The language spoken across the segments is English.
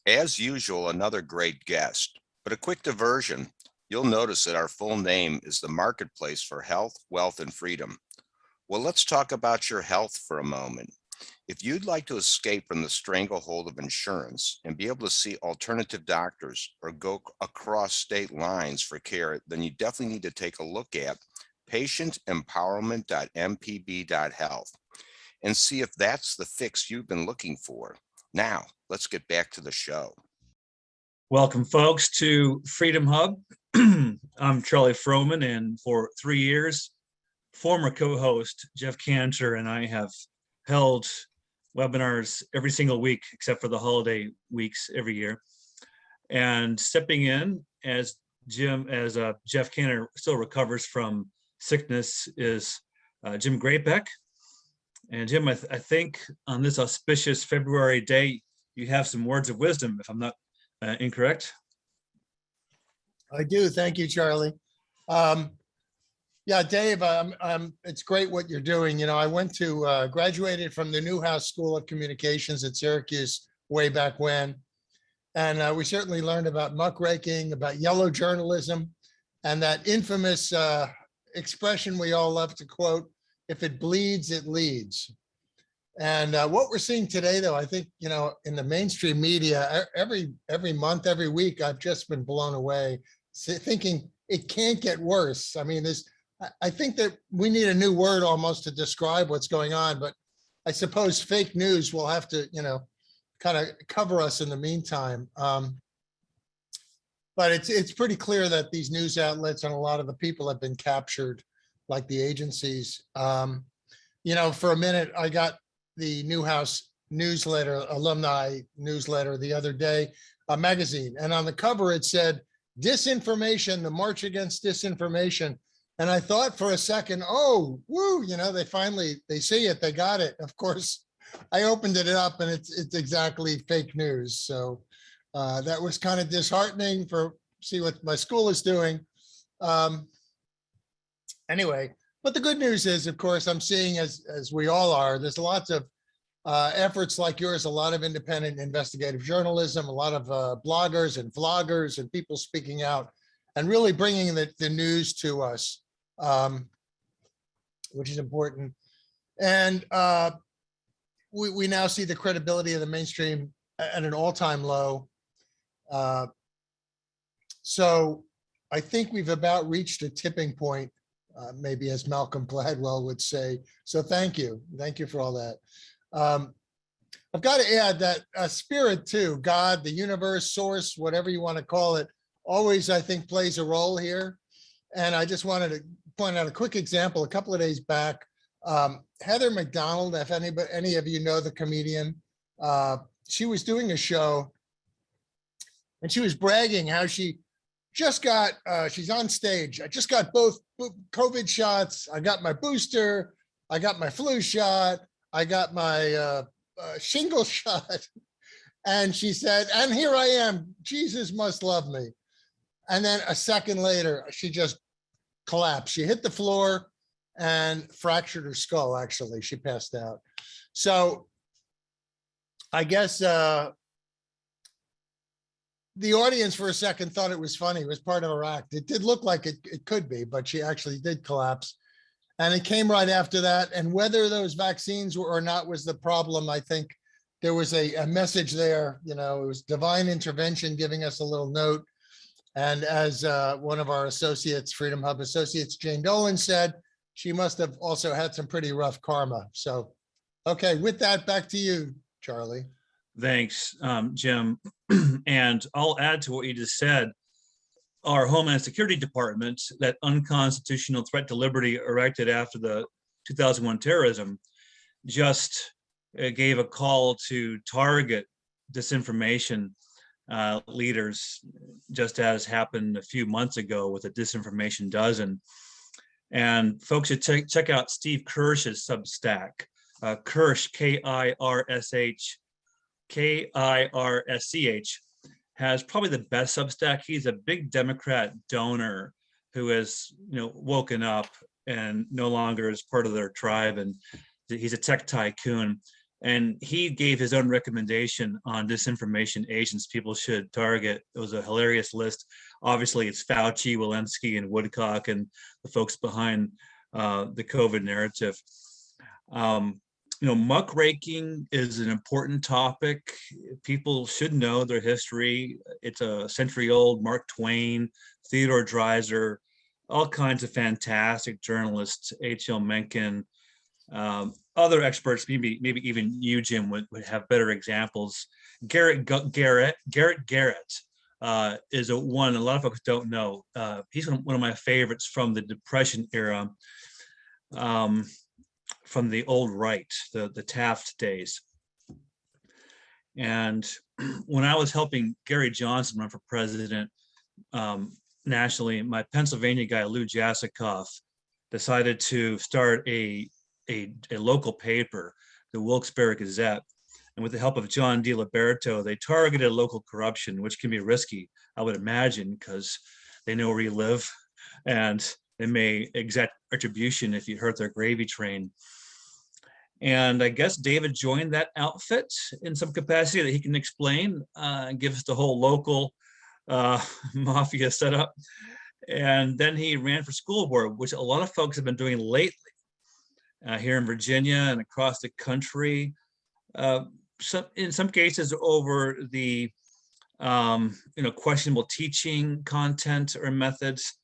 As usual, another great guest, but a quick diversion. You'll notice that our full name is the Marketplace for Health, Wealth, and Freedom. Well, let's talk about your health for a moment. If you'd like to escape from the stranglehold of insurance and be able to see alternative doctors or go across state lines for care, then you definitely need to take a look at patientempowerment.mpb.health and see if that's the fix you've been looking for. Now, let's get back to the show. Welcome, folks, to Freedom Hub. I'm Charlie Froman, and for 3 years, former co-host Jeff Cantor and I have held webinars every single week, except for the holiday weeks every year. And stepping in as Jeff Cantor still recovers from sickness is Jim Graybeck. And Jim, I think on this auspicious February day, you have some words of wisdom, if I'm not incorrect. I do. Thank you, Charlie. Yeah, Dave, it's great what you're doing. You know, I went to graduated from the Newhouse School of Communications at Syracuse way back when. And we certainly learned about muckraking, about yellow journalism, and that infamous expression we all love to quote, if it bleeds, it leads. And what we're seeing today, though, I think, you know, in the mainstream media, every month, every week, I've just been blown away, thinking it can't get worse. I mean, I think that we need a new word almost to describe what's going on, but I suppose fake news will have to, you know, kind of cover us in the meantime. But it's pretty clear that these news outlets and a lot of the people have been captured, like the agencies. You know, for a minute, I got the Newhouse newsletter, alumni newsletter the other day, a magazine. And on the cover, it said, disinformation, the march against disinformation. And I thought for a second, oh, woo, you know, they see it, they got it. Of course, I opened it up and it's exactly fake news. So that was kind of disheartening for see what my school is doing. Anyway, but the good news is, of course, I'm seeing, as we all are, there's lots of efforts like yours, a lot of independent investigative journalism, a lot of bloggers and vloggers and people speaking out and really bringing the news to us, which is important. And we now see the credibility of the mainstream at an all-time low. So I think we've about reached a tipping point, maybe as Malcolm Gladwell would say. So thank you. Thank you for all that. I've got to add that spirit too, God, the universe, source, whatever you want to call it, always, I think, plays a role here. And I just wanted to point out a quick example. A couple of days back, Heather McDonald, if any of you know the comedian, she was doing a show and she was bragging how she just got, she's on stage. I just got both COVID shots. I got my booster. I got my flu shot. I got my shingle shot. And she said, and here I am. Jesus must love me. And then a second later, she just collapsed. She hit the floor and fractured her skull, actually. She passed out. So I guess the audience for a second thought it was funny. It was part of her act. It did look like it could be, but she actually did collapse. And it came right after that. And whether those vaccines were or not was the problem, I think there was a message there. You know, it was divine intervention giving us a little note. And as one of our associates, Freedom Hub associates, Jane Dolan said, she must have also had some pretty rough karma. So, okay, with that, back to you, Charlie. Thanks, Jim. And I'll add to what you just said. Our Homeland Security Department, that unconstitutional threat to liberty erected after the 2001 terrorism, just gave a call to target disinformation leaders, just as happened a few months ago with the Disinformation Dozen. And folks should check out Steve Kirsch's Substack, Kirsch, K-I-R-S-H, K-I-R-S-C-H, has probably the best Substack. He's a big Democrat donor who has, you know, woken up and no longer is part of their tribe, and he's a tech tycoon. And he gave his own recommendation on disinformation agents people should target. It was a hilarious list. Obviously, it's Fauci, Walensky, and Woodcock, and the folks behind the COVID narrative. Muckraking is an important topic. People should know their history. It's a century-old. Mark Twain, Theodore Dreiser, all kinds of fantastic journalists, H.L. Mencken, other experts, maybe even you, Jim, would have better examples. Garrett is one a lot of folks don't know. He's one of my favorites from the Depression era, from the old right, the Taft days. And when I was helping Gary Johnson run for president nationally, my Pennsylvania guy, Lou Jasikoff, decided to start a local paper, the Wilkes-Barre Gazette. And with the help of John D. Liberto, they targeted local corruption, which can be risky, I would imagine, because they know where you live and they may exact retribution if you hurt their gravy train. And I guess David joined that outfit in some capacity that he can explain, and give us the whole local mafia setup. And then he ran for school board, which a lot of folks have been doing lately here in Virginia and across the country. In some cases over the questionable teaching content or methods.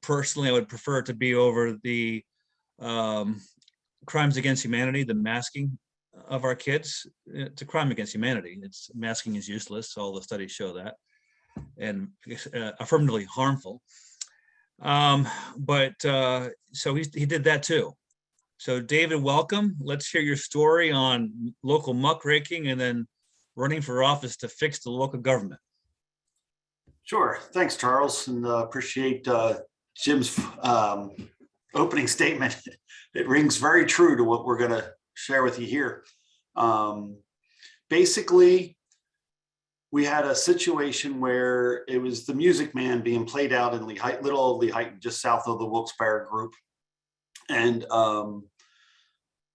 Personally, I would prefer it to be over the crimes against humanity, the masking of our kids. It's a crime against humanity. Masking is useless. All the studies show that, and affirmatively harmful. So he did that too. So David, welcome. Let's hear your story on local muckraking and then running for office to fix the local government. Sure. Thanks, Charles, and appreciate Jim's opening statement. It rings very true to what we're going to share with you here. Basically, we had a situation where it was the Music Man being played out in Little Old Lehighton, just south of the Wilkes-Barre group. And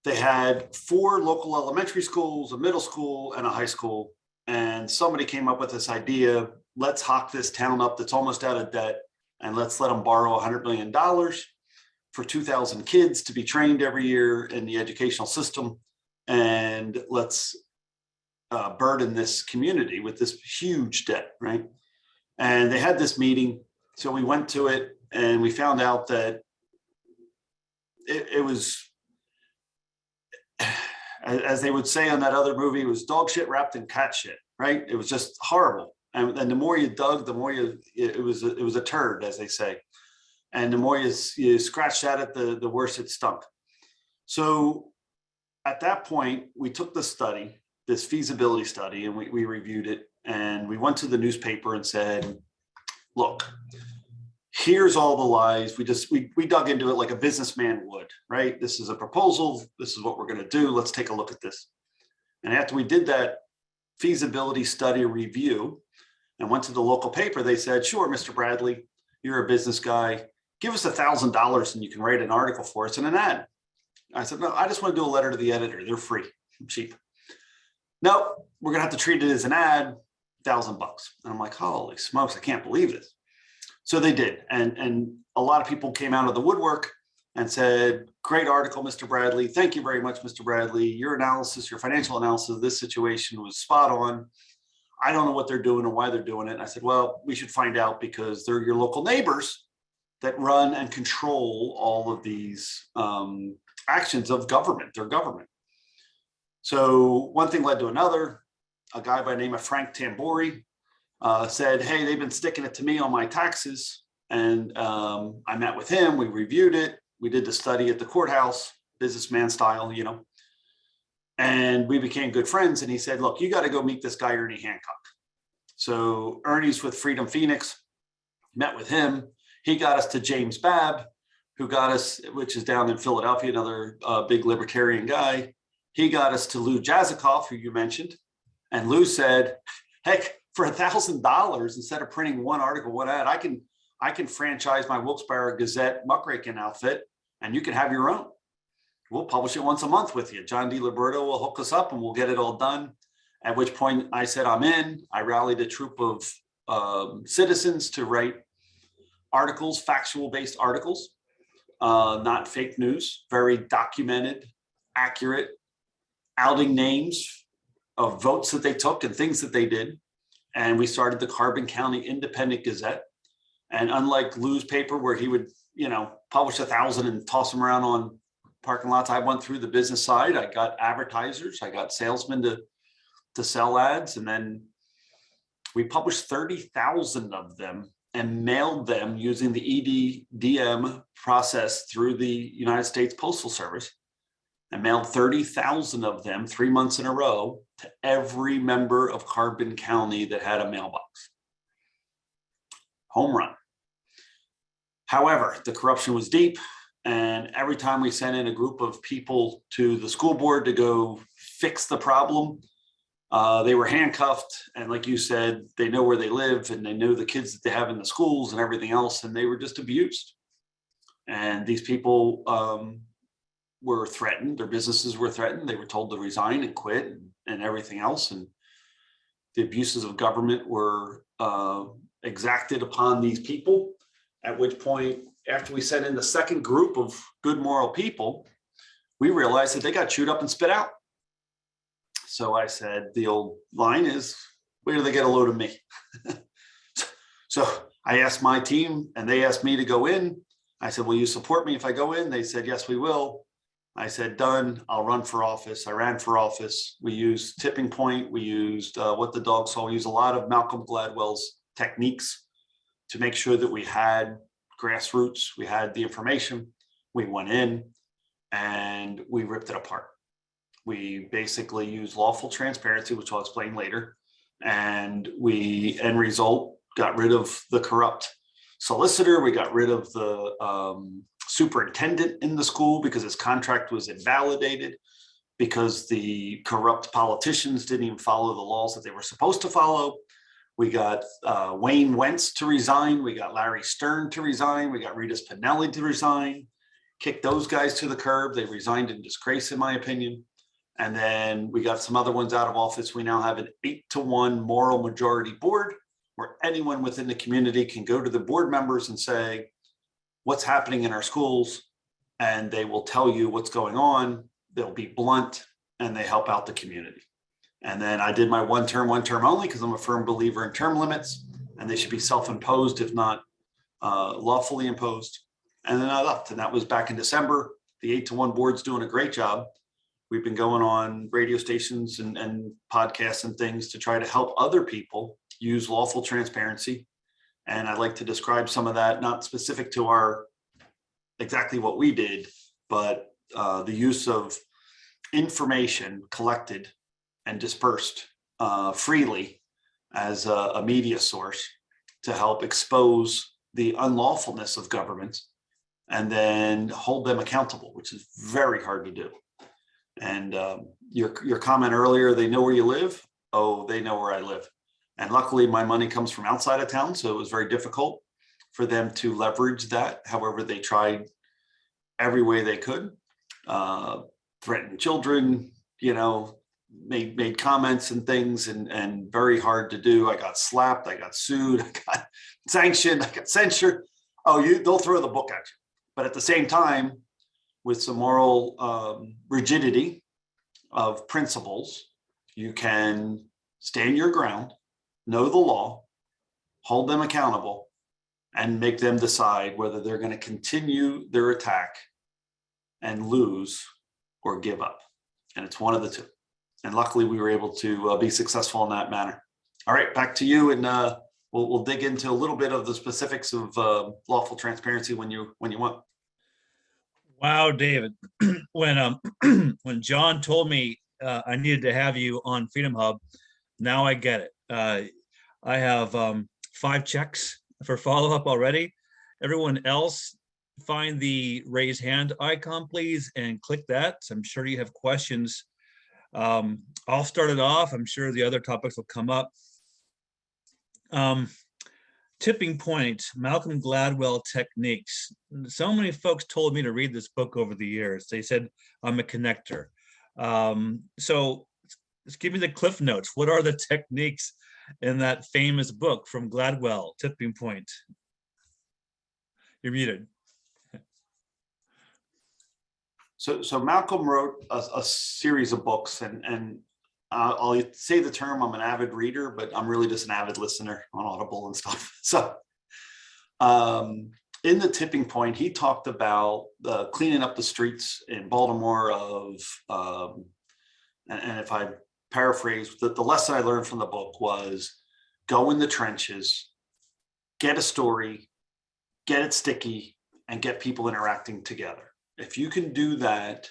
they had 4 local elementary schools, a middle school, and a high school. And somebody came up with this idea, let's hock this town up that's almost out of debt, and let's let them borrow $100 million for 2,000 kids to be trained every year in the educational system. And let's burden this community with this huge debt, right? And they had this meeting. So we went to it and we found out that it was, as they would say on that other movie, it was dog shit wrapped in cat shit, right? It was just horrible. And the more you dug, the more it was a turd, as they say. And the more you scratched at it, the worse it stunk. So at that point, we took the study, this feasibility study, and we reviewed it. And we went to the newspaper and said, look, here's all the lies. We dug into it like a businessman would, right? This is a proposal. This is what we're going to do. Let's take a look at this. And after we did that feasibility study review and went to the local paper, they said, sure, Mr. Bradley, you're a business guy. Give us $1,000 and you can write an article for us in an ad. I said, no, I just want to do a letter to the editor. They're free, cheap. No, we're going to have to treat it as an ad, $1,000. And I'm like, holy smokes, I can't believe this. So they did. And a lot of people came out of the woodwork and said, great article, Mr. Bradley. Thank you very much, Mr. Bradley. Your analysis, your financial analysis of this situation was spot on. I don't know what they're doing or why they're doing it. And I said, well, we should find out because they're your local neighbors that run and control all of these actions of government, their government. So one thing led to another. A guy by the name of Frank Tambori said, hey, they've been sticking it to me on my taxes. And I met with him, we reviewed it. We did the study at the courthouse, businessman style, and we became good friends. And he said, look, you got to go meet this guy, Ernie Hancock. So Ernie's with Freedom Phoenix, met with him. He got us to James Babb, who got us, which is down in Philadelphia, another big libertarian guy. He got us to Lou Jasikoff, who you mentioned. And Lou said, heck, for $1,000, instead of printing one article, one ad, I can franchise my Wilkes-Barre Gazette muckraking outfit and you can have your own. we'll publish it once a month with you. John D. Liberto will hook us up and we'll get it all done. At which point I said, I'm in. I rallied a troop of citizens to write articles, factual based articles, not fake news, very documented, accurate, outing names of votes that they took and things that they did. And we started the Carbon County Independent Gazette. And unlike Lou's paper where he would, publish 1,000 and toss them around on parking lots, I went through the business side. I got advertisers, I got salesmen to sell ads. And then we published 30,000 of them and mailed them using the EDDM process through the United States Postal Service, and mailed 30,000 of them 3 months in a row to every member of Carbon County that had a mailbox. Home run. However, the corruption was deep, and every time we sent in a group of people to the school board to go fix the problem, they were handcuffed. And like you said, they know where they live and they know the kids that they have in the schools and everything else, and they were just abused. And these people were threatened, their businesses were threatened. They were told to resign and quit and everything else. And the abuses of government were exacted upon these people. At which point, after we sent in the second group of good moral people, we realized that they got chewed up and spit out. So I said, the old line is, where do they get a load of me? So I asked my team and they asked me to go in. I said, will you support me if I go in? They said, yes, we will. I said, done, I'll run for office. I ran for office. We used Tipping Point. We used What the Dog Saw. We used a lot of Malcolm Gladwell's techniques to make sure that we had grassroots, we had the information. We went in and we ripped it apart. We basically used lawful transparency, which I'll explain later. And we, end result, got rid of the corrupt solicitor. We got rid of the superintendent in the school because his contract was invalidated, because the corrupt politicians didn't even follow the laws that they were supposed to follow. We got Wayne Wentz to resign. We got Larry Stern to resign. We got Rita Spinelli to resign. Kicked those guys to the curb. They resigned in disgrace, in my opinion. And then we got some other ones out of office. We now have an 8-to-1 moral majority board where anyone within the community can go to the board members and say, what's happening in our schools? And they will tell you what's going on. They'll be blunt and they help out the community. And then I did my one term only, because I'm a firm believer in term limits and they should be self-imposed, if not lawfully imposed. And then I left, and that was back in December. The 8-to-1 board's doing a great job. We've been going on radio stations and podcasts and things to try to help other people use lawful transparency. And I'd like to describe some of that, not specific to our exactly what we did, but the use of information collected and dispersed freely as a media source to help expose the unlawfulness of government and then hold them accountable, which is very hard to do. And your comment earlier, they know where you live. Oh, they know where I live. And luckily my money comes from outside of town. So it was very difficult for them to leverage that. However, they tried every way they could, threatened children, made comments and things, and very hard to do. I got slapped, I got sued, I got sanctioned, I got censured. Oh, they'll throw the book at you. But at the same time, with some moral rigidity of principles, you can stand your ground, know the law, hold them accountable, and make them decide whether they're going to continue their attack and lose or give up. And it's one of the two. And luckily we were able to be successful in that manner. All right, back to you, and we'll dig into a little bit of the specifics of lawful transparency when you want. Wow, David, when when John told me I needed to have you on Freedom Hub, now I get it. I have 5 checks for follow-up already. Everyone else, find the raise hand icon, please, and click that. So I'm sure you have questions. I'll start it off. I'm sure the other topics will come up. Tipping Point, Malcolm Gladwell techniques. So many folks told me to read this book over the years. They said I'm a connector. So just give me the cliff notes. What are the techniques in that famous book from Gladwell, Tipping Point? You're muted. So Malcolm wrote a series of books, and I'll say the term, I'm an avid reader, but I'm really just an avid listener on Audible and stuff. So in the Tipping Point, he talked about cleaning up the streets in Baltimore and if I paraphrase, the lesson I learned from the book was go in the trenches, get a story, get it sticky, and get people interacting together. If you can do that,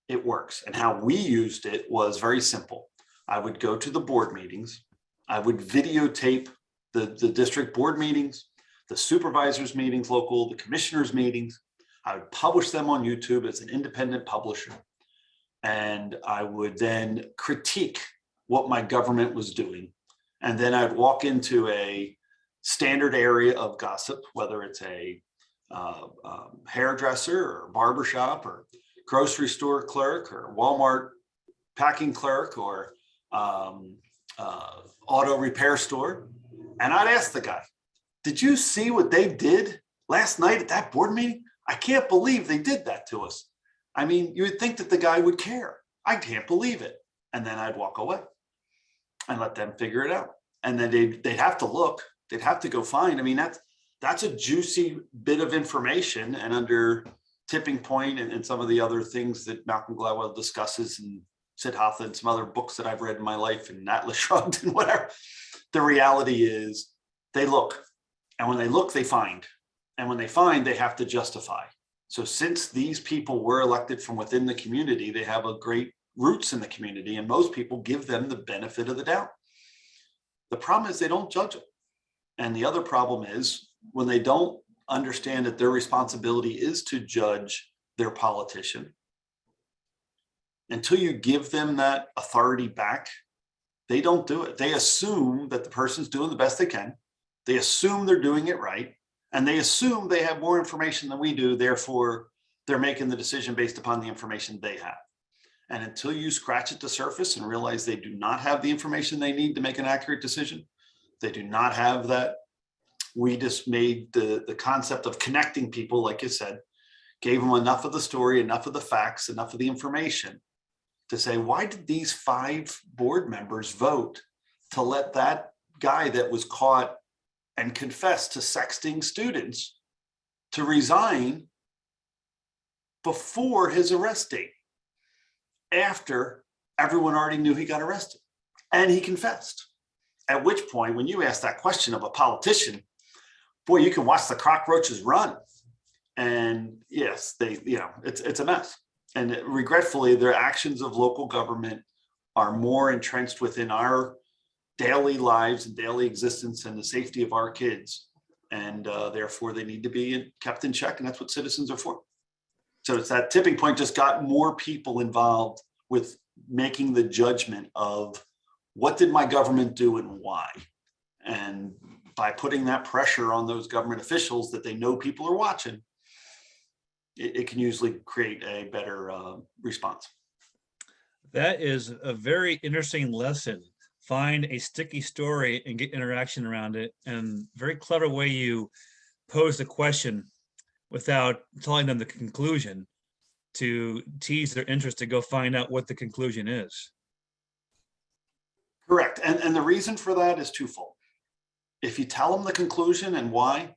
it works. And how we used it was very simple. I would go to the board meetings. I would videotape the district board meetings, the supervisors meetings, local, the commissioners meetings. I would publish them on YouTube as an independent publisher. And I would then critique what my government was doing. And then I'd walk into a standard area of gossip, whether it's a hairdresser or barbershop or grocery store clerk or Walmart packing clerk or auto repair store. And I'd ask the guy, did you see what they did last night at that board meeting? I can't believe they did that to us. I mean, you would think that the guy would care. I can't believe it. And then I'd walk away and let them figure it out. And then they'd have to look, they'd have to go find. I mean, that's a juicy bit of information. And under Tipping Point and some of the other things that Malcolm Gladwell discusses and Sid Hatha and some other books that I've read in my life and Atlas Shrugged and whatever, the reality is they look. And when they look, they find. And when they find, they have to justify. So since these people were elected from within the community, they have a great roots in the community, and most people give them the benefit of the doubt. The problem is they don't judge them. And the other problem is when they don't understand that their responsibility is to judge their politician, until you give them that authority back, they don't do it. They assume that the person's doing the best they can. They assume they're doing it right. And they assume they have more information than we do. Therefore, they're making the decision based upon the information they have. And until you scratch at the surface and realize they do not have the information they need to make an accurate decision, they do not have that. We just made the concept of connecting people, like you said, gave them enough of the story, enough of the facts, enough of the information to say, why did these 5 board members vote to let that guy that was caught and confessed to sexting students to resign before his arrest date, after everyone already knew he got arrested and he confessed? At which point, when you ask that question of a politician, boy, you can watch the cockroaches run. And yes, it's a mess. And regretfully, their actions of local government are more entrenched within our daily lives and daily existence and the safety of our kids. And therefore, they need to be kept in check. And that's what citizens are for. So it's that Tipping Point just got more people involved with making the judgment of what did my government do and why? And by putting that pressure on those government officials that they know people are watching, it can usually create a better response. That is a very interesting lesson. Find a sticky story and get interaction around it. And very clever way you pose the question without telling them the conclusion, to tease their interest to go find out what the conclusion is. Correct. And the reason for that is twofold. If you tell them the conclusion and why,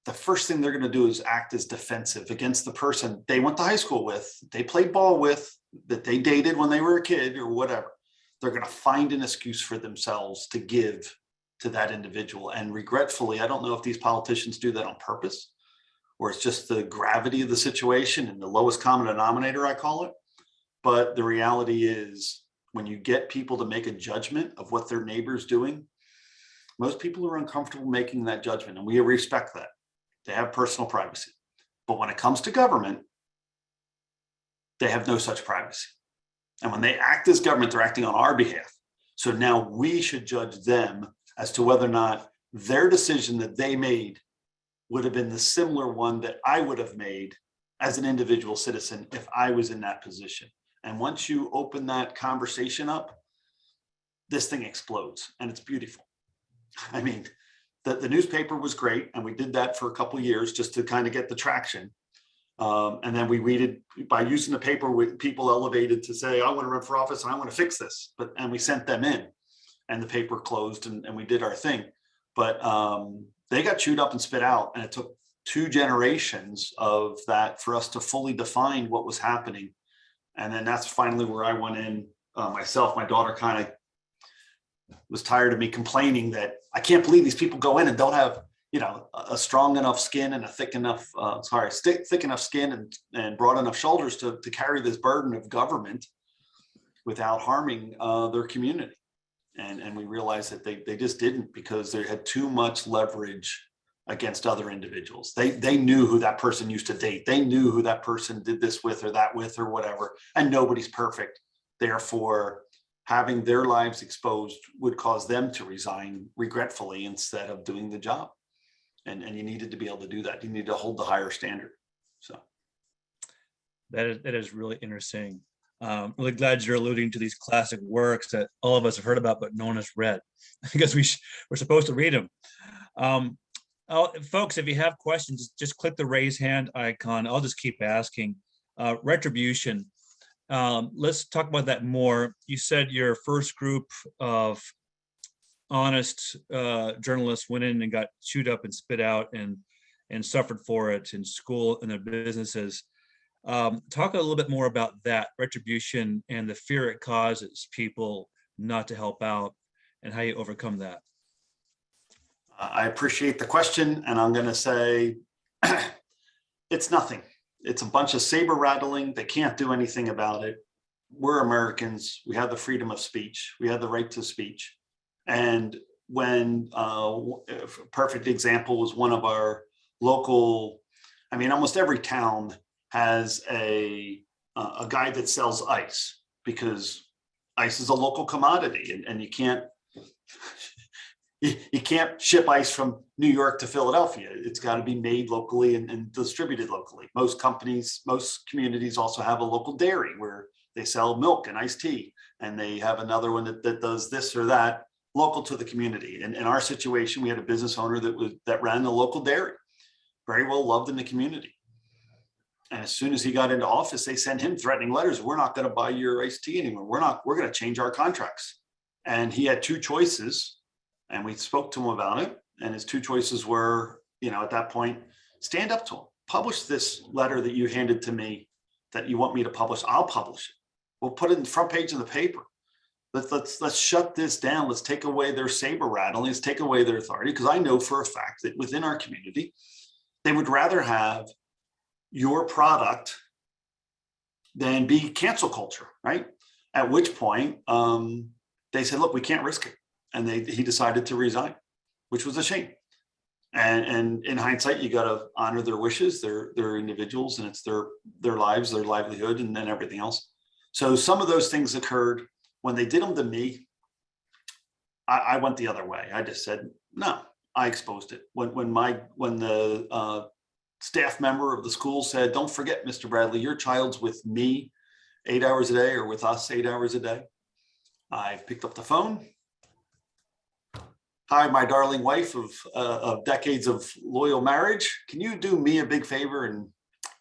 the first thing they're going to do is act as defensive against the person they went to high school with, they played ball with, that they dated when they were a kid or whatever. They're going to find an excuse for themselves to give to that individual. And regretfully, I don't know if these politicians do that on purpose, or it's just the gravity of the situation and the lowest common denominator, I call it. But the reality is, when you get people to make a judgment of what their neighbor's doing, most people are uncomfortable making that judgment, and we respect that. They have personal privacy. But when it comes to government, they have no such privacy. And when they act as government, they're acting on our behalf. So now we should judge them as to whether or not their decision that they made would have been the similar one that I would have made as an individual citizen if I was in that position. And once you open that conversation up, this thing explodes, and it's beautiful. I mean, the newspaper was great, and we did that for a couple of years just to kind of get the traction. And then we weeded by using the paper with people elevated to say, I want to run for office and I want to fix this. And we sent them in, and the paper closed, and we did our thing. But they got chewed up and spit out, and it took 2 generations of that for us to fully define what was happening. And then that's finally where I went in myself. My daughter kind of was tired of me complaining that I can't believe these people go in and don't have, you know, a strong enough skin and a thick enough, thick enough skin and broad enough shoulders to carry this burden of government without harming their community. And we realized that they just didn't, because they had too much leverage against other individuals. They knew who that person used to date. They knew who that person did this with or that with or whatever. And nobody's perfect. Therefore, having their lives exposed would cause them to resign regretfully instead of doing the job. And you needed to be able to do that. You need to hold the higher standard. So That is really interesting. Really glad you're alluding to these classic works that all of us have heard about, but no one has read, because we're supposed to read them. Folks, if you have questions, just click the raise hand icon. I'll just keep asking. Retribution. Let's talk about that more. You said your first group of honest journalists went in and got chewed up and spit out and suffered for it in school and their businesses. Talk a little bit more about that retribution and the fear it causes people not to help out, and how you overcome that. I appreciate the question, and I'm going to say it's nothing. It's a bunch of saber rattling. They can't do anything about it. We're Americans. We have the freedom of speech. We have the right to speech. And when a perfect example was one of our local, I mean, almost every town has a guy that sells ice, because ice is a local commodity, and you can't ship ice from New York to Philadelphia. It's got to be made locally and distributed locally. Most communities also have a local dairy where they sell milk and iced tea, and they have another one that does this or that local to the community. And in our situation, we had a business owner that ran the local dairy, very well loved in the community. And as soon as he got into office, they sent him threatening letters. We're not going to buy your iced tea anymore. We're going to change our contracts. And he had 2 choices, and we spoke to him about it. And his 2 choices were, at that point, stand up to him, publish this letter that you handed to me that you want me to publish. I'll publish it. We'll put it in the front page of the paper. Let's shut this down. Let's take away their saber rattling. Let's take away their authority. Because I know for a fact that within our community, they would rather have your product than be cancel culture, right? At which point they said, look, we can't risk it. And he decided to resign, which was a shame. And in hindsight, you got to honor their wishes. They're individuals, and it's their lives, their livelihood, and then everything else. So some of those things occurred. When they did them to me, I went the other way. I just said, no, I exposed it. When the staff member of the school said, don't forget, Mr. Bradley, your child's with me 8 hours a day, or with us 8 hours a day. I picked up the phone. Hi, my darling wife of decades of loyal marriage. Can you do me a big favor and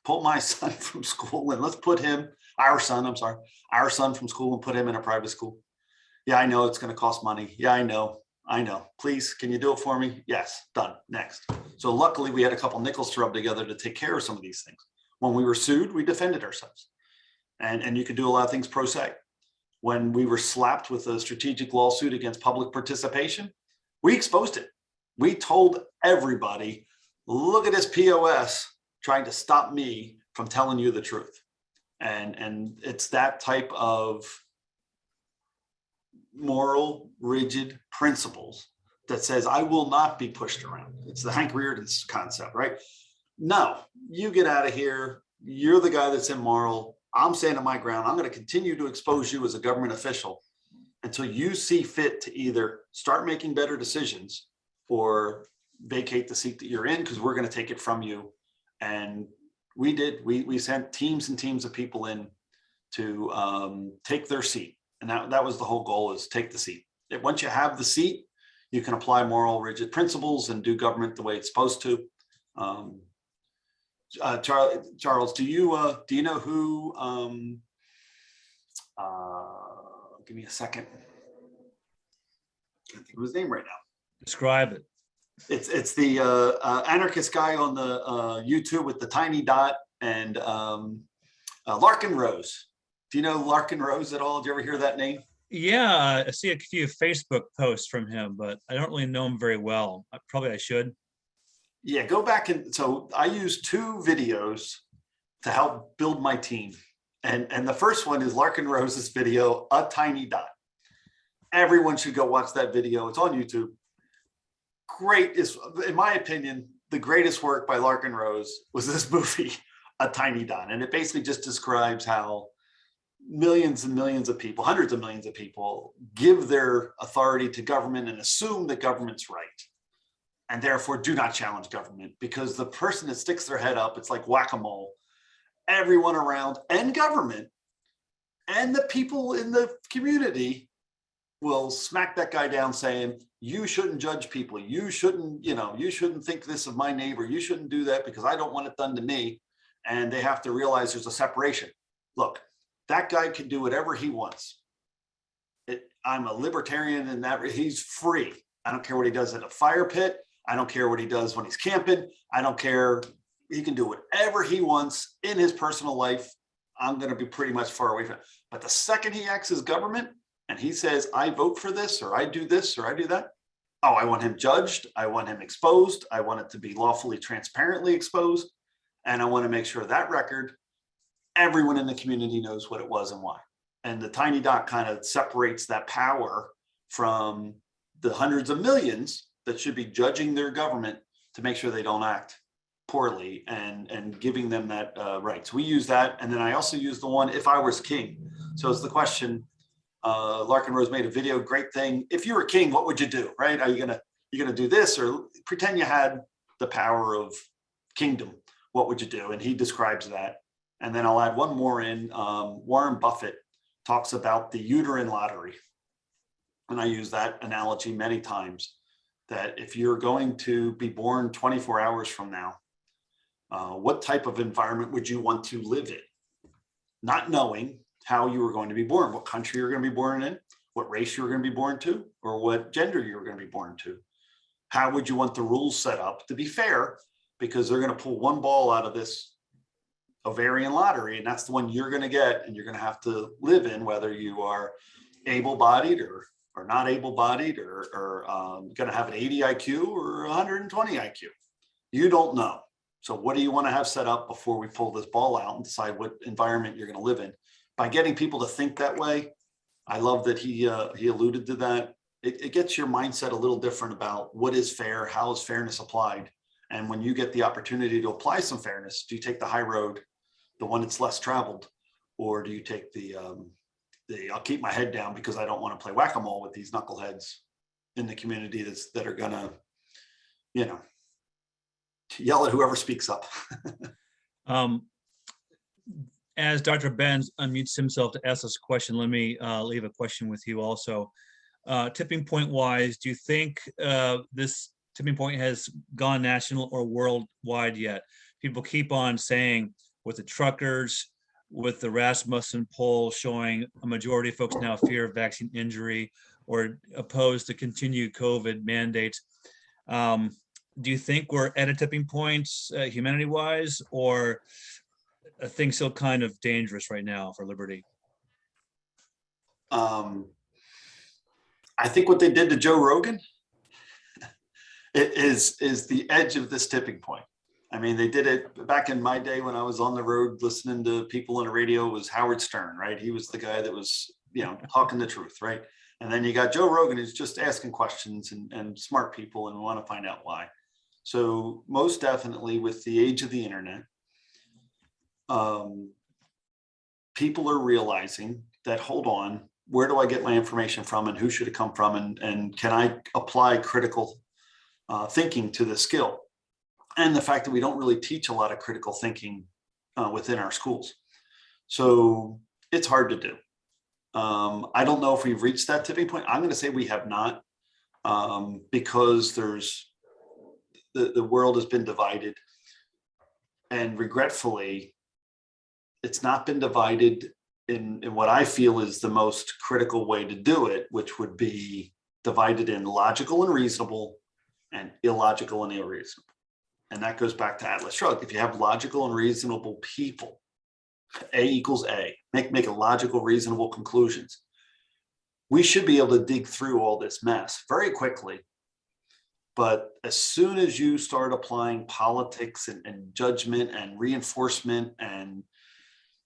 pull my son from school, and let's put him, our son from school, and put him in a private school? Yeah, I know it's going to cost money. Yeah, I know. Please, can you do it for me? Yes, done. Next. So luckily we had a couple nickels to rub together to take care of some of these things. When we were sued, we defended ourselves. And you could do a lot of things pro se. When we were slapped with a strategic lawsuit against public participation, we exposed it. We told everybody, look at this POS trying to stop me from telling you the truth. And it's that type of moral, rigid principles that says, I will not be pushed around. It's the Hank Rearden's concept, right? No, you get out of here. You're the guy that's immoral. I'm standing my ground. I'm going to continue to expose you as a government official until you see fit to either start making better decisions or vacate the seat that you're in because we're going to take it from you. And we did. We sent teams and teams of people in to take their seat. And that was the whole goal, is take the seat. Once you have the seat, you can apply moral rigid principles and do government the way it's supposed to. Charles, do you know who? Give me a second. I can't think of his name right now. Describe it. It's the anarchist guy on the YouTube with the tiny dot, and Larkin Rose. Do you know Larkin Rose at all? Did you ever hear that name? Yeah, I see a few Facebook posts from him, but I don't really know him very well. Probably I should. Yeah, go back. And so I used 2 videos to help build my team. And the first one is Larkin Rose's video, A Tiny Dot. Everyone should go watch that video. It's on YouTube. Great. Is, in my opinion, the greatest work by Larkin Rose was this movie, A Tiny Dot. And it basically just describes how millions and millions of people, hundreds of millions of people, give their authority to government and assume that government's right. And therefore do not challenge government, because the person that sticks their head up, it's like whack-a-mole. Everyone around and government and the people in the community will smack that guy down saying, you shouldn't judge people. You shouldn't, you shouldn't think this of my neighbor. You shouldn't do that because I don't want it done to me. And they have to realize there's a separation. Look, that guy can do whatever he wants. I'm a libertarian in that he's free. I don't care what he does at a fire pit. I don't care what he does when he's camping. I don't care. He can do whatever he wants in his personal life. I'm going to be pretty much far away from it. But the second he acts as government and he says, I vote for this, or I do this, or I do that. Oh, I want him judged. I want him exposed. I want it to be lawfully, transparently exposed. And I want to make sure that record, everyone in the community knows what it was and why. And the tiny dot kind of separates that power from the hundreds of millions that should be judging their government to make sure they don't act poorly, and giving them that right. So we use that. And then I also use the one, if I was king. So it's the question, Larkin Rose made a video, great thing. If you were king, what would you do, right? Are you gonna do this, or pretend you had the power of kingdom? What would you do? And he describes that. And then I'll add one more in. Warren Buffett talks about the uterine lottery. And I use that analogy many times, that if you're going to be born 24 hours from now, what type of environment would you want to live in? Not knowing how you were going to be born, what country you're going to be born in, what race you were going to be born to, or what gender you were going to be born to. How would you want the rules set up to be fair? Because they're going to pull one ball out of this ovarian lottery, and that's the one you're going to get, and you're going to have to live in, whether you are able-bodied or not able-bodied, or going to have an 80 IQ or 120 IQ. You don't know. So what do you want to have set up before we pull this ball out and decide what environment you're going to live in? By getting people to think that way, I love that he alluded to that. It gets your mindset a little different about what is fair, how is fairness applied. And when you get the opportunity to apply some fairness, do you take the high road, the one that's less traveled, or do you take the I'll keep my head down because I don't want to play whack-a-mole with these knuckleheads in the community that are gonna, yell at whoever speaks up. As Dr. Benz unmutes himself to ask us a question, let me leave a question with you also. Tipping point wise, do you think this tipping point has gone national or worldwide yet? People keep on saying with the truckers, with the Rasmussen poll showing a majority of folks now fear of vaccine injury or opposed to continued COVID mandates. Do you think we're at a tipping point humanity-wise, or are things still kind of dangerous right now for liberty? I think what they did to Joe Rogan is the edge of this tipping point. I mean, they did it back in my day when I was on the road listening to people on the radio. Was Howard Stern, right? He was the guy that was, talking the truth, right? And then you got Joe Rogan, who's just asking questions and smart people, and we want to find out why. So most definitely with the age of the internet, people are realizing that, hold on, where do I get my information from, and who should it come from? And can I apply critical thinking to the skill, and the fact that we don't really teach a lot of critical thinking within our schools. So it's hard to do. I don't know if we've reached that tipping point. I'm going to say we have not, because the world has been divided, and regretfully, it's not been divided in what I feel is the most critical way to do it, which would be divided in logical and reasonable and illogical and unreasonable. And that goes back to Atlas Shrugged. If you have logical and reasonable people, A equals A, make a logical, reasonable conclusions. We should be able to dig through all this mess very quickly. But as soon as you start applying politics and judgment and reinforcement and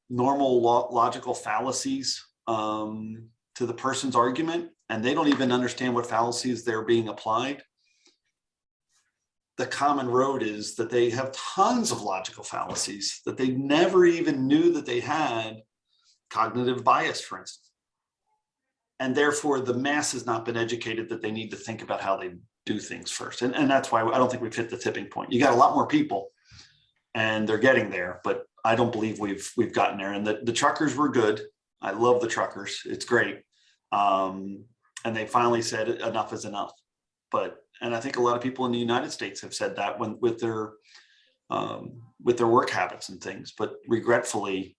normal logical fallacies to the person's argument, and they don't even understand what fallacies they're being applied, the common road is that they have tons of logical fallacies that they never even knew that they had, cognitive bias, for instance. And therefore, the mass has not been educated that they need to think about how they do things first. And that's why I don't think we've hit the tipping point. You got a lot more people and they're getting there, but I don't believe we've gotten there. And the truckers were good. I love the truckers. It's great. And they finally said enough is enough. And I think a lot of people in the United States have said that with their work habits and things, but regretfully,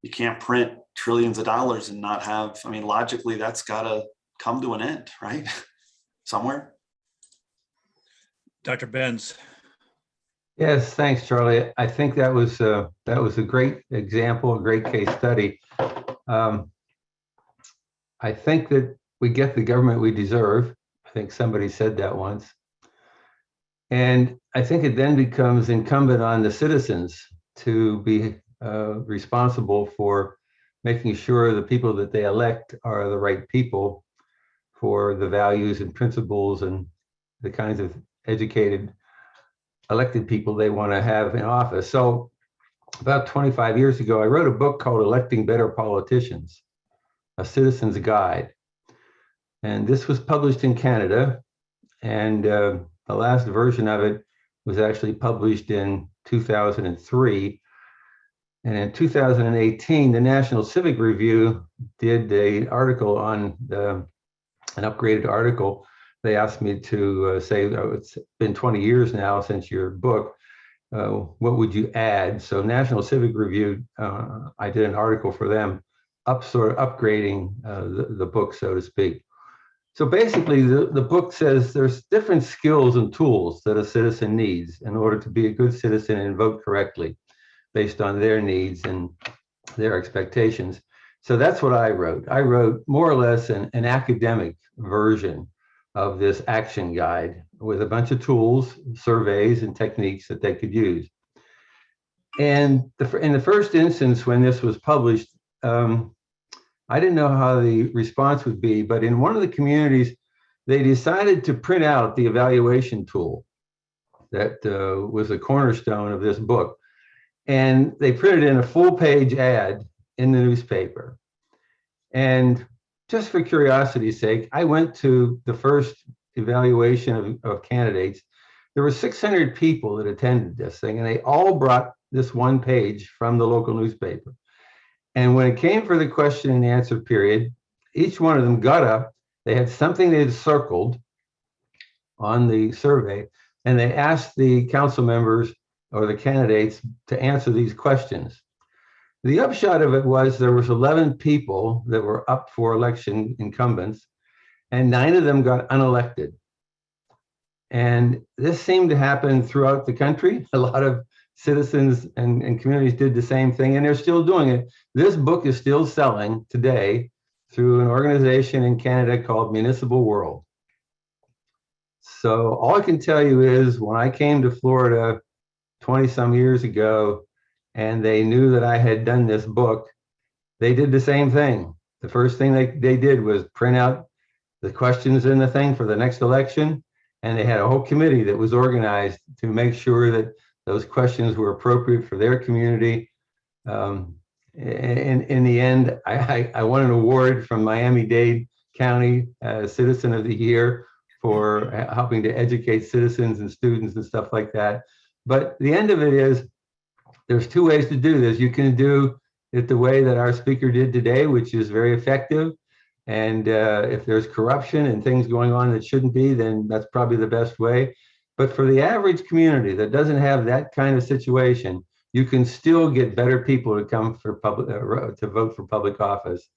you can't print trillions of dollars and not have, I mean, logically, that's got to come to an end, right? Somewhere. Dr. Benz. Yes, thanks, Charlie. I think that was a great example, a great case study. I think that we get the government we deserve. I think somebody said that once. And I think it then becomes incumbent on the citizens to be responsible for making sure the people that they elect are the right people for the values and principles and the kinds of educated elected people they want to have in office. So about 25 years ago, I wrote a book called Electing Better Politicians, A Citizen's Guide. And this was published in Canada. And the last version of it was actually published in 2003. And in 2018, the National Civic Review did an article on an upgraded article. They asked me to say, oh, it's been 20 years now since your book. What would you add? So National Civic Review, I did an article for them, upgrading the book, so to speak. So basically, the book says there's different skills and tools that a citizen needs in order to be a good citizen and vote correctly based on their needs and their expectations. So that's what I wrote. I wrote more or less an academic version of this action guide with a bunch of tools, surveys, and techniques that they could use. And in the first instance, when this was published, I didn't know how the response would be, but in one of the communities, they decided to print out the evaluation tool that was a cornerstone of this book. And they printed in a full-page ad in the newspaper. And just for curiosity's sake, I went to the first evaluation of candidates. There were 600 people that attended this thing, and they all brought this one page from the local newspaper. And when it came for the question and answer period, each one of them got up. They had something they had circled on the survey, and they asked the council members or the candidates to answer these questions. The upshot of it was there was 11 people that were up for election, incumbents, and 9 of them got unelected. And this seemed to happen throughout the country. A lot of citizens and communities did the same thing, and they're still doing it. This book is still selling today through an organization in Canada called Municipal World. So all I can tell you is when I came to Florida 20 some years ago, and they knew that I had done this book, they did the same thing. The first thing they did was print out the questions in the thing for the next election, and they had a whole committee that was organized to make sure that those questions were appropriate for their community. In the end, I won an award from Miami-Dade County Citizen of the Year for helping to educate citizens and students and stuff like that. But the end of it is, there's two ways to do this. You can do it the way that our speaker did today, which is very effective. And if there's corruption and things going on that shouldn't be, then that's probably the best way. But for the average community that doesn't have that kind of situation, you can still get better people to come for public to vote for public office.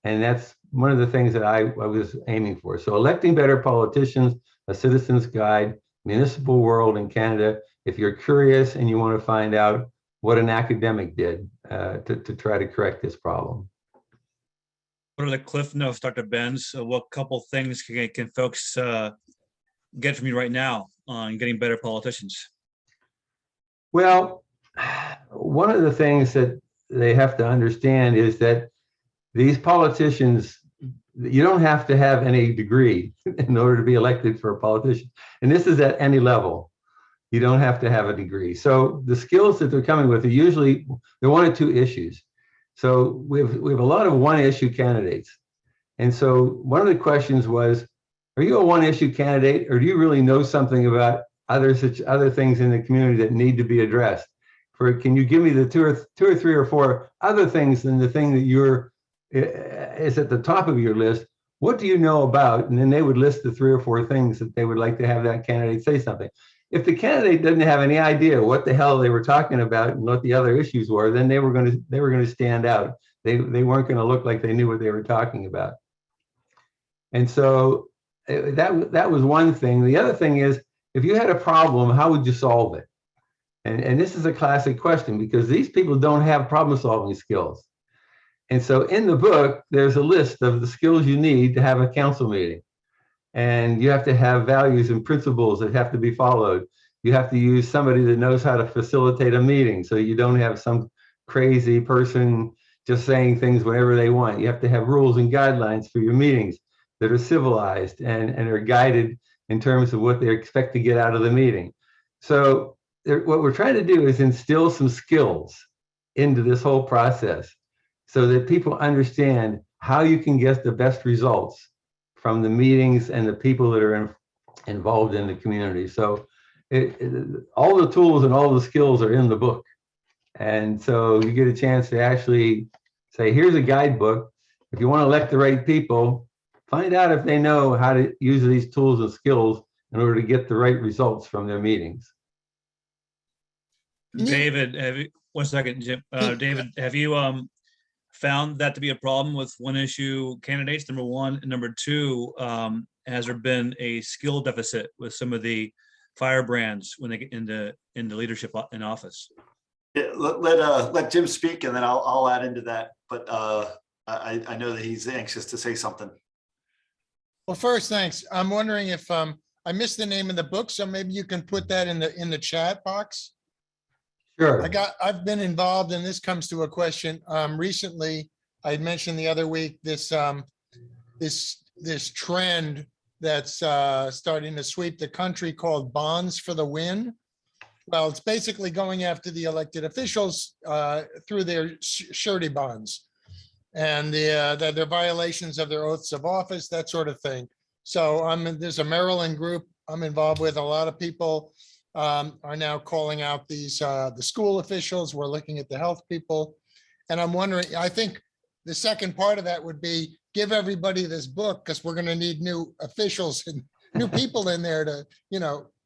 And that's one of the things that I was aiming for. So electing better politicians, a citizen's guide, municipal world in Canada. If you're curious and you want to find out what an academic did to try to correct this problem. What are the cliff notes, Dr. Benz? What couple things can folks get from you right now on getting better politicians? Well, one of the things that they have to understand is that these politicians, you don't have to have any degree in order to be elected for a politician. And this is at any level. You don't have to have a degree. So the skills that they're coming with are usually, they're one or two issues. So we have a lot of one issue candidates. And so one of the questions was, are you a one issue candidate, or do you really know something about other things in the community that need to be addressed? Can you give me the two or three or four other things than the thing that is at the top of your list? What do you know about? And then they would list the 3 or 4 things that they would like to have that candidate say something. If the candidate doesn't have any idea what the hell they were talking about and what the other issues were, then they were going to stand out. They weren't going to look like they knew what they were talking about. And so that was one thing. The other thing is, if you had a problem, how would you solve it? And this is a classic question, because these people don't have problem solving skills. And so in the book, there's a list of the skills you need to have a council meeting. And you have to have values and principles that have to be followed. You have to use somebody that knows how to facilitate a meeting, so you don't have some crazy person just saying things whenever they want. You have to have rules and guidelines for your meetings that are civilized and are guided in terms of what they expect to get out of the meeting. So what we're trying to do is instill some skills into this whole process so that people understand how you can get the best results from the meetings and the people that are involved in the community. So all the tools and all the skills are in the book. And so you get a chance to actually say, here's a guidebook. If you want to elect the right people, find out if they know how to use these tools and skills in order to get the right results from their meetings. David, one second, Jim. David, have you found that to be a problem with one issue candidates, number one? And number two, has there been a skill deficit with some of the firebrands when they get into leadership in office? Yeah, let Jim speak, and then I'll add into that. But I know that he's anxious to say something. Well, first, thanks. I'm wondering if I missed the name of the book, so maybe you can put that in the chat box. Sure. I've been involved, and this comes to a question. Recently, I mentioned the other week this trend that's starting to sweep the country called Bonds for the Win. Well, it's basically going after the elected officials through their surety bonds and their violations of their oaths of office, that sort of thing. So there's a Maryland group I'm involved with. A lot of people are now calling out these the school officials. We're looking at the health people. And I'm wondering, I think the second part of that would be give everybody this book, because we're going to need new officials and new people in there to,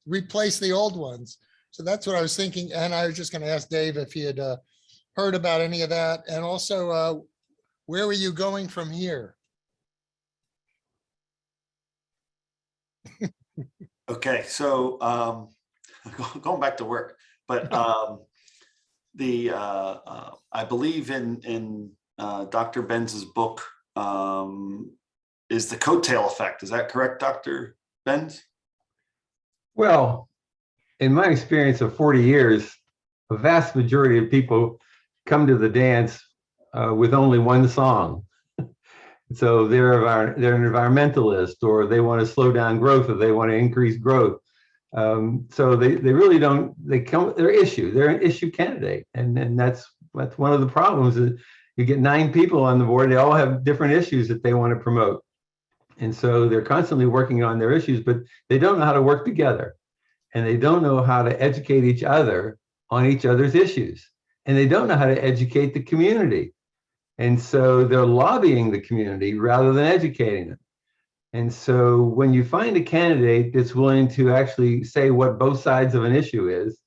replace the old ones. So that's what I was thinking. And I was just going to ask Dave if he had heard about any of that. And also, where were you going from here? Okay, so going back to work, but I believe in Dr. Benz's book is the coattail effect. Is that correct, Dr. Benz? Well, in my experience of 40 years, a vast majority of people come to the dance with only one song. So they're an environmentalist, or they want to slow down growth, or they want to increase growth. So they really don't, they're an issue candidate. And that's one of the problems is you get 9 people on the board, they all have different issues that they want to promote. And so they're constantly working on their issues, but they don't know how to work together. And they don't know how to educate each other on each other's issues. And they don't know how to educate the community. And so they're lobbying the community rather than educating them. And so when you find a candidate that's willing to actually say what both sides of an issue is,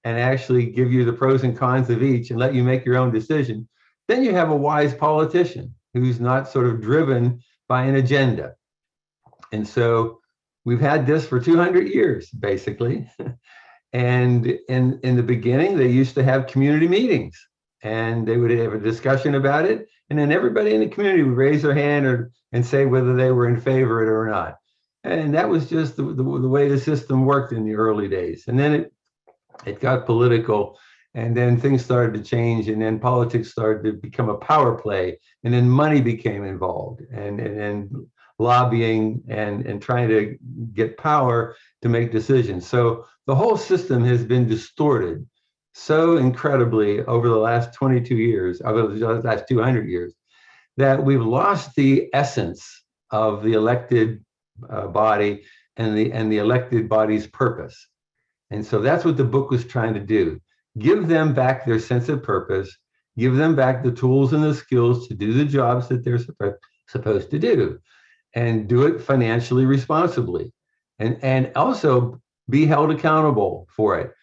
and actually give you the pros and cons of each and let you make your own decision, then you have a wise politician who's not sort of driven by an agenda. And so we've had this for 200 years, basically. And in the beginning, they used to have community meetings, and they would have a discussion about it. And then everybody in the community would raise their hand and say whether they were in favor of it or not. And that was just the way the system worked in the early days. And then it got political, and then things started to change, and then politics started to become a power play, and then money became involved, and lobbying and trying to get power to make decisions. So the whole system has been distorted so incredibly over the last 22 years, over the last 200 years, that we've lost the essence of the elected body and the elected body's purpose. And so that's what the book was trying to do. Give them back their sense of purpose, give them back the tools and the skills to do the jobs that they're supposed to do, and do it financially responsibly, and also be held accountable for it,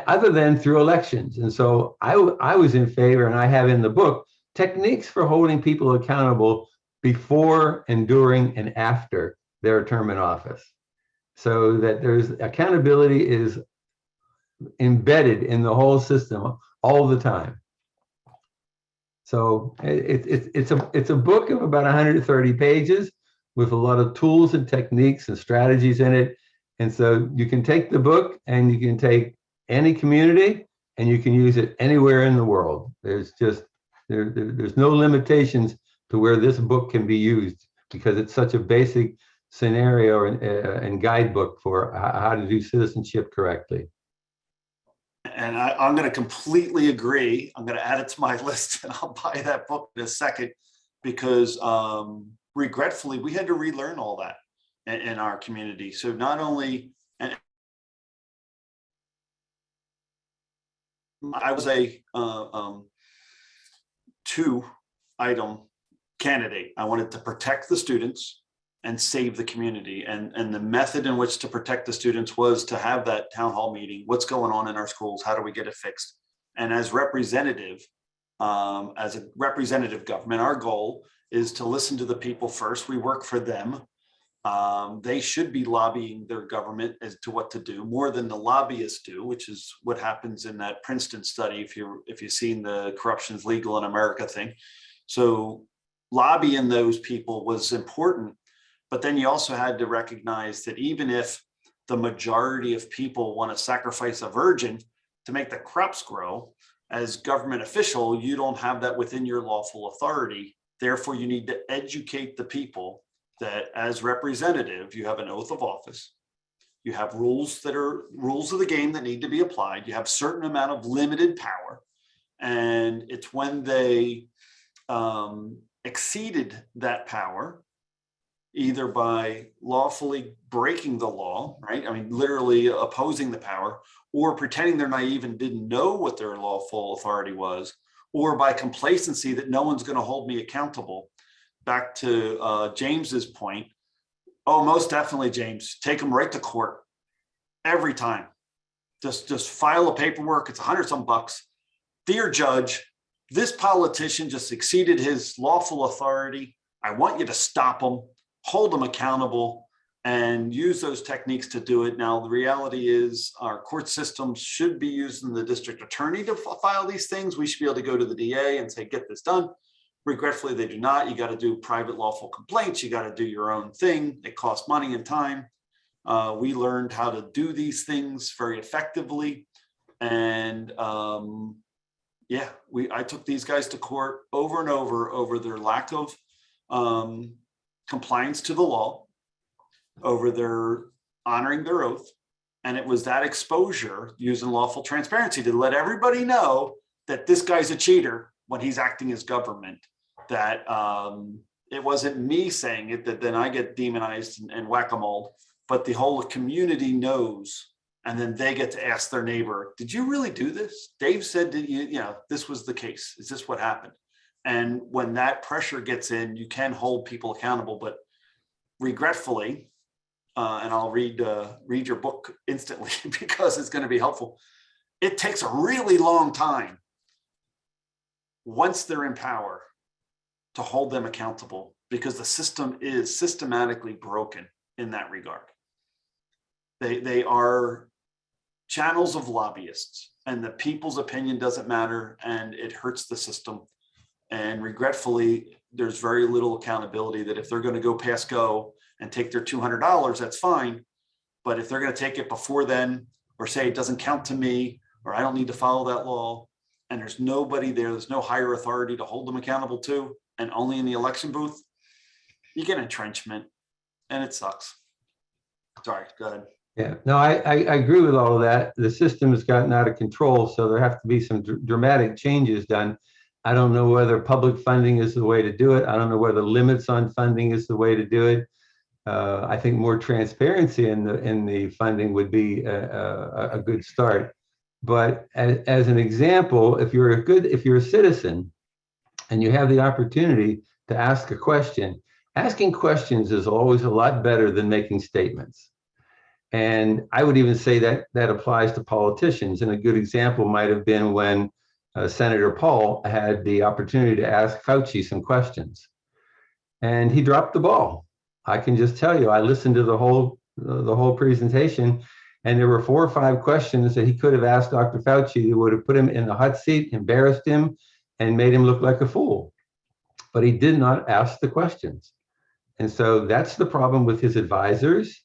other than through elections. And so I was in favor, and I have in the book, techniques for holding people accountable before and during and after their term in office, so that there's accountability is embedded in the whole system all the time. So it's a book of about 130 pages with a lot of tools and techniques and strategies in it. And so you can take the book and you can take any community and you can use it anywhere in the world. There's just, there's no limitations to where this book can be used, because it's such a basic scenario and guidebook for how to do citizenship correctly. And I'm going to completely agree. I'm going to add it to my list, and I'll buy that book in a second, because regretfully, we had to relearn all that in our community. So not only, and I was a 2-item candidate. I wanted to protect the students and save the community. And the method in which to protect the students was to have that town hall meeting. What's going on in our schools? How do we get it fixed? And as a representative government, our goal is to listen to the people first. We work for them. They should be lobbying their government as to what to do more than the lobbyists do, which is what happens in that Princeton study, if you've seen the corruption's legal in America thing. So lobbying those people was important. But then you also had to recognize that even if the majority of people want to sacrifice a virgin to make the crops grow, as government official, you don't have that within your lawful authority. Therefore, you need to educate the people that as representative, you have an oath of office. You have rules that are rules of the game that need to be applied. You have a certain amount of limited power. And it's when they exceeded that power, either by lawfully breaking the law, right? I mean, literally opposing the power, or pretending they're naive and didn't know what their lawful authority was, or by complacency that no one's going to hold me accountable. Back to James's point. Oh, most definitely, James, take them right to court every time. Just file a paperwork. It's $100-some. Dear judge, this politician just exceeded his lawful authority. I want you to stop him, hold them accountable, and use those techniques to do it. Now, the reality is our court system should be using the district attorney to file these things. We should be able to go to the DA and say, get this done. Regretfully, they do not. You got to do private lawful complaints. You got to do your own thing. It costs money and time. We learned how to do these things very effectively. And I took these guys to court over and over their lack of compliance to the law, over their honoring their oath. And it was that exposure using lawful transparency to let everybody know that this guy's a cheater when he's acting as government, that it wasn't me saying it that then I get demonized and whack-a-mole, but the whole community knows. And then they get to ask their neighbor, did you really do this? Dave said that this was the case. Is this what happened? And when that pressure gets in, you can hold people accountable, but regretfully, and I'll read your book instantly because it's going to be helpful. It takes a really long time once they're in power to hold them accountable, because the system is systematically broken in that regard. They are channels of lobbyists, and the people's opinion doesn't matter, and it hurts the system. And regretfully, there's very little accountability that if they're going to go past go and take their $200, that's fine. But if they're going to take it before then, or say it doesn't count to me, or I don't need to follow that law, and there's nobody there, there's no higher authority to hold them accountable to, and only in the election booth, you get entrenchment, and it sucks. Sorry, go ahead. Yeah, no, I agree with all of that. The system has gotten out of control, so there have to be some dramatic changes done. I don't know whether public funding is the way to do it. I don't know whether limits on funding is the way to do it. I think more transparency in the funding would be a good start. But as an example, if you're a citizen and you have the opportunity to ask a question, asking questions is always a lot better than making statements. And I would even say that that applies to politicians. And a good example might have been when Senator Paul had the opportunity to ask Fauci some questions, and he dropped the ball. I can just tell you, I listened to the whole presentation, and there were 4 or 5 questions that he could have asked Dr. Fauci that would have put him in the hot seat, embarrassed him, and made him look like a fool. But he did not ask the questions. And so that's the problem with his advisors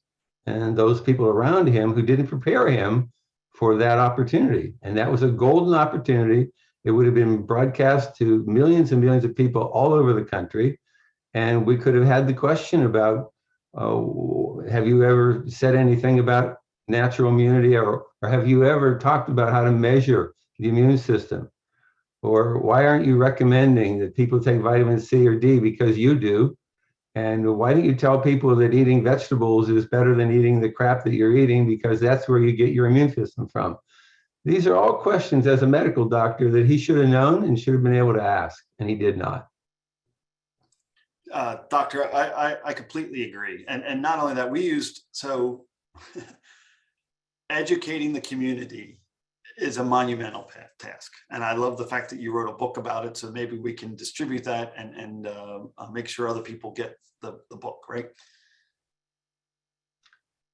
and those people around him who didn't prepare him for that opportunity. And that was a golden opportunity. It would have been broadcast to millions and millions of people all over the country. And we could have had the question about, have you ever said anything about natural immunity, or have you ever talked about how to measure the immune system? Or why aren't you recommending that people take vitamin C or D because you do? And why don't you tell people that eating vegetables is better than eating the crap that you're eating, because that's where you get your immune system from? These are all questions as a medical doctor that he should have known and should have been able to ask, and he did not. Doctor, I completely agree. And not only that, so educating the community is a monumental task. And I love the fact that you wrote a book about it. So maybe we can distribute that and make sure other people get the book, right?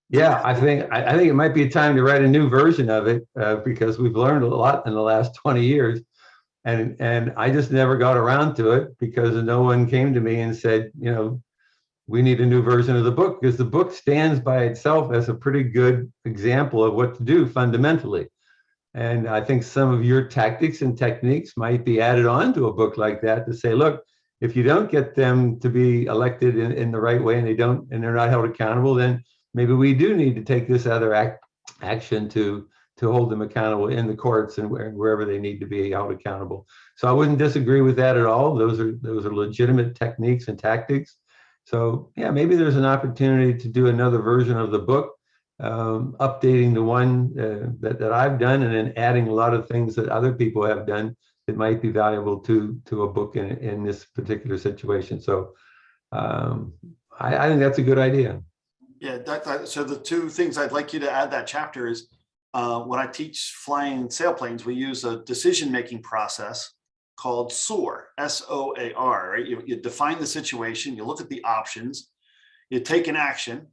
Yeah, I think it might be time to write a new version of it because we've learned a lot in the last 20 years. And I just never got around to it because no one came to me and said, we need a new version of the book, because the book stands by itself as a pretty good example of what to do fundamentally. And I think some of your tactics and techniques might be added on to a book like that to say, look, if you don't get them to be elected in the right way and they're not held accountable, then maybe we do need to take this other action to hold them accountable in the courts and wherever they need to be held accountable. So I wouldn't disagree with that at all. Those are legitimate techniques and tactics. So yeah, maybe there's an opportunity to do another version of the book, updating the one that I've done, and then adding a lot of things that other people have done that might be valuable to a book in this particular situation. So I think that's a good idea. Yeah, so the 2 things I'd like you to add that chapter is when I teach flying sailplanes, we use a decision-making process called SOAR, S-O-A-R, right? You define the situation, you look at the options, you take an action,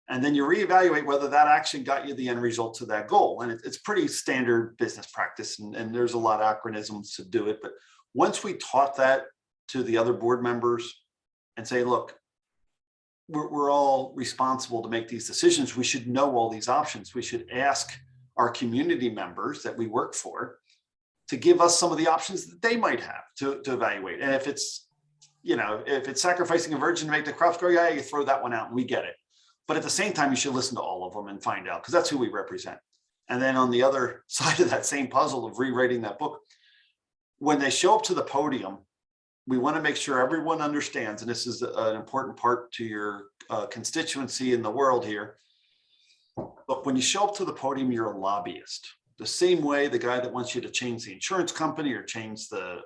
and then you reevaluate whether that action got you the end result to that goal. And it's pretty standard business practice, and there's a lot of acronyms to do it. But once we taught that to the other board members and say, look, we're all responsible to make these decisions, we should know all these options. We should ask our community members that we work for to give us some of the options that they might have to evaluate. And if it's sacrificing a virgin to make the crops grow, yeah, you throw that one out and we get it. But at the same time, you should listen to all of them and find out, because that's who we represent. And then on the other side of that same puzzle of rewriting that book, when they show up to the podium we want to make sure everyone understands, and this is an important part to your constituency in the world here. But when you show up to the podium, you're a lobbyist. The same way the guy that wants you to change the insurance company or change the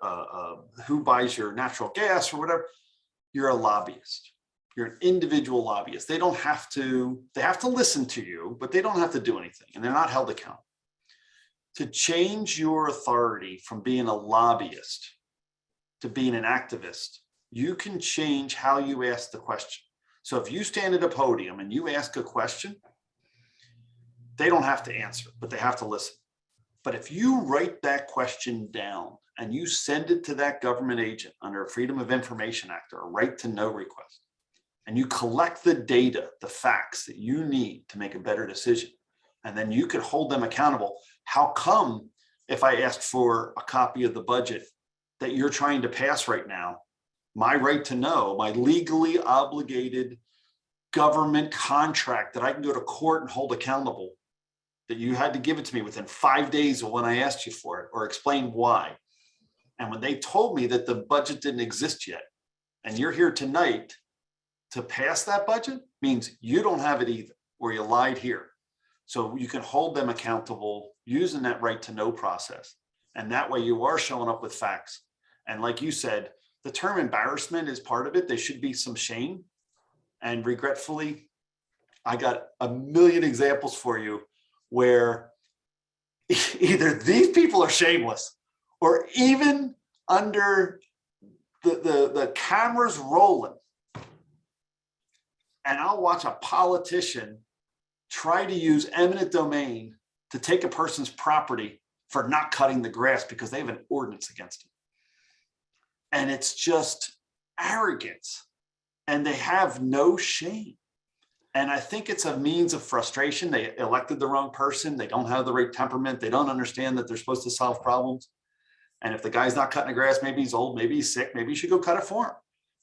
who buys your natural gas or whatever, you're a lobbyist. You're an individual lobbyist. They have to listen to you, but they don't have to do anything, and they're not held accountable. To change your authority from being a lobbyist to being an activist, you can change how you ask the question. So if you stand at a podium and you ask a question, they don't have to answer, but they have to listen. But if you write that question down and you send it to that government agent under a Freedom of Information Act or a right to know request, and you collect the data, the facts that you need to make a better decision, and then you could hold them accountable. How come if I asked for a copy of the budget that you're trying to pass right now, my right to know, my legally obligated government contract that I can go to court and hold accountable, that you had to give it to me within 5 days of when I asked you for it or explain why. And when they told me that the budget didn't exist yet, and you're here tonight to pass that budget, means you don't have it either, or you lied here. So you can hold them accountable using that right to know process. And that way you are showing up with facts. And like you said, the term embarrassment is part of it. There should be some shame. And regretfully, I got a million examples for you where either these people are shameless, or even under the cameras rolling, and I'll watch a politician try to use eminent domain to take a person's property for not cutting the grass because they have an ordinance against it. And it's just arrogance, and they have no shame. And I think it's a means of frustration. They elected the wrong person. They don't have the right temperament. They don't understand that they're supposed to solve problems. And if the guy's not cutting the grass, maybe he's old, maybe he's sick, maybe you should go cut it for him.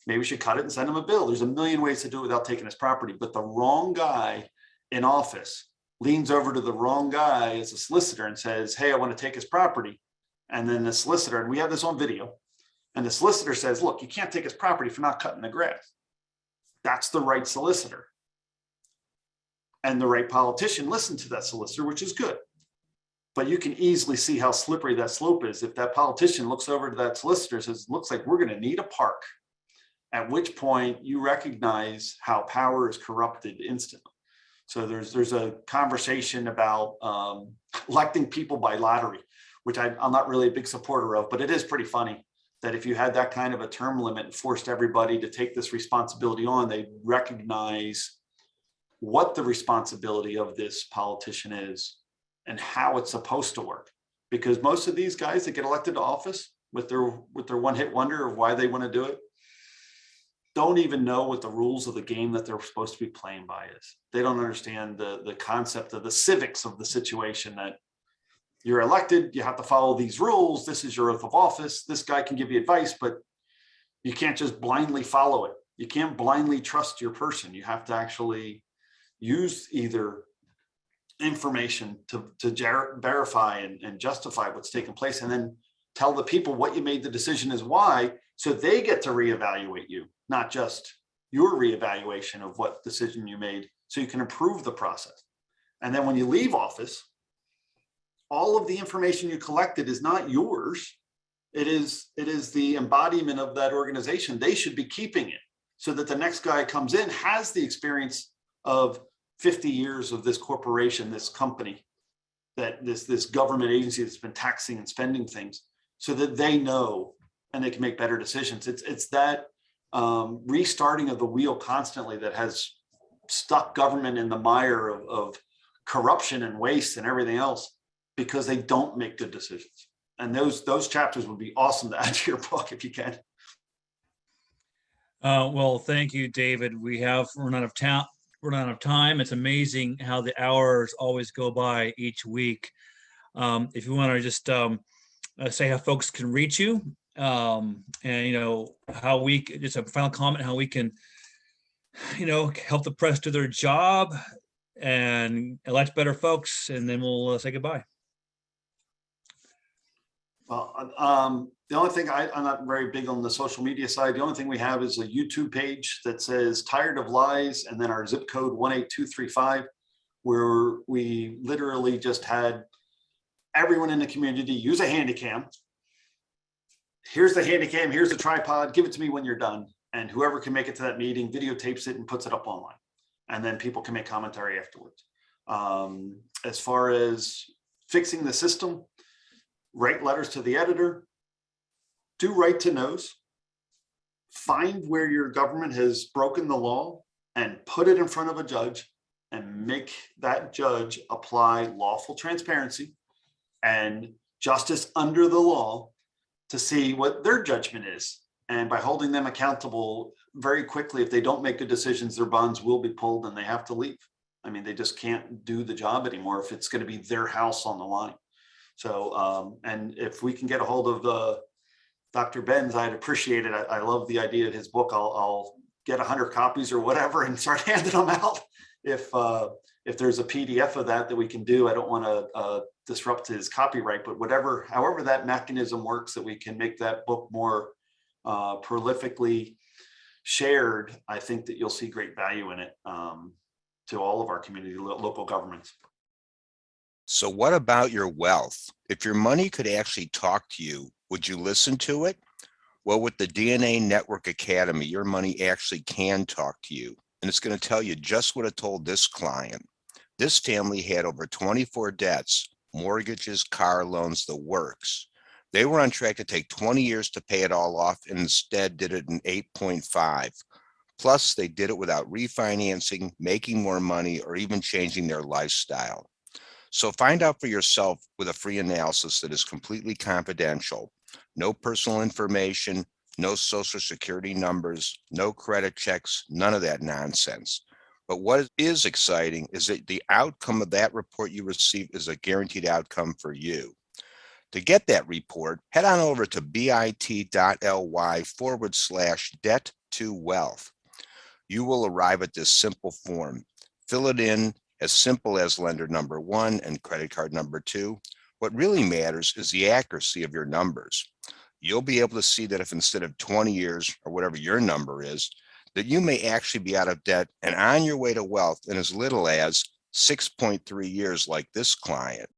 Maybe you should cut it and send him a bill. There's a million ways to do it without taking his property. But the wrong guy in office leans over to the wrong guy as a solicitor and says, hey, I want to take his property. And then the solicitor, and we have this on video, and the solicitor says, look, you can't take his property for not cutting the grass. That's the right solicitor. And the right politician listened to that solicitor, which is good. But you can easily see how slippery that slope is if that politician looks over to that solicitor and says, looks like we're going to need a park. At which point you recognize how power is corrupted instantly. So there's a conversation about electing people by lottery, which I'm not really a big supporter of, but it is pretty funny that if you had that kind of a term limit and forced everybody to take this responsibility on, they recognize what the responsibility of this politician is and how it's supposed to work. Because most of these guys that get elected to office with their one-hit wonder of why they want to do it, don't even know what the rules of the game that they're supposed to be playing by is. They don't understand the concept of the civics of the situation, that you're elected, you have to follow these rules. This is your oath of office. This guy can give you advice, but you can't just blindly follow it. You can't blindly trust your person. You have to actually use either information to verify and justify what's taking place, and then tell the people what you made the decision is why, so they get to reevaluate you, not just your reevaluation of what decision you made, so you can improve the process. And then when you leave office, all of the information you collected is not yours. It is the embodiment of that organization. They should be keeping it so that the next guy comes in has the experience of 50 years of this corporation, this company, that this government agency that's been taxing and spending things, so that they know and they can make better decisions. It's that restarting of the wheel constantly that has stuck government in the mire of corruption and waste and everything else, because they don't make good decisions. And those chapters would be awesome to add to your book if you can. Well, thank you, David. We have run out of time. It's amazing how the hours always go by each week. If you want to just say how folks can reach you, and how we just a final comment, how we can help the press do their job and elect better folks, and then we'll say goodbye. Well, the only thing I'm not very big on the social media side. The only thing we have is a YouTube page that says "Tired of Lies" and then our zip code 18235, where we literally just had everyone in the community use a handy cam. Here's the handy cam, here's the tripod, give it to me when you're done. And whoever can make it to that meeting videotapes it and puts it up online. And then people can make commentary afterwards. As far as fixing the system, write letters to the editor, do right to knows, find where your government has broken the law and put it in front of a judge and make that judge apply lawful transparency and justice under the law to see what their judgment is. And by holding them accountable very quickly, if they don't make good decisions, their bonds will be pulled and they have to leave. I mean, they just can't do the job anymore if it's going to be their house on the line. So, and if we can get a hold of Dr. Benz, I'd appreciate it. I love the idea of his book. I'll get 100 copies or whatever and start handing them out. If there's a PDF of that we can do, I don't want to disrupt his copyright, but however that mechanism works, that we can make that book more prolifically shared, I think that you'll see great value in it to all of our community, local governments. So what about your wealth? If your money could actually talk to you, would you listen to it? Well, with the DNA Network Academy, your money actually can talk to you. And it's going to tell you just what it told this client. This family had over 24 debts, mortgages, car loans, the works. They were on track to take 20 years to pay it all off and instead did it in 8.5. Plus, they did it without refinancing, making more money, or even changing their lifestyle. So find out for yourself with a free analysis that is completely confidential. No personal information, no social security numbers, no credit checks, none of that nonsense. But what is exciting is that the outcome of that report you receive is a guaranteed outcome for you. To get that report, head on over to bit.ly/debt to wealth. You will arrive at this simple form. Fill it in as simple as lender number 1 and credit card number 2. What really matters is the accuracy of your numbers. You'll be able to see that if instead of 20 years or whatever your number is, that you may actually be out of debt and on your way to wealth in as little as 6.3 years like this client.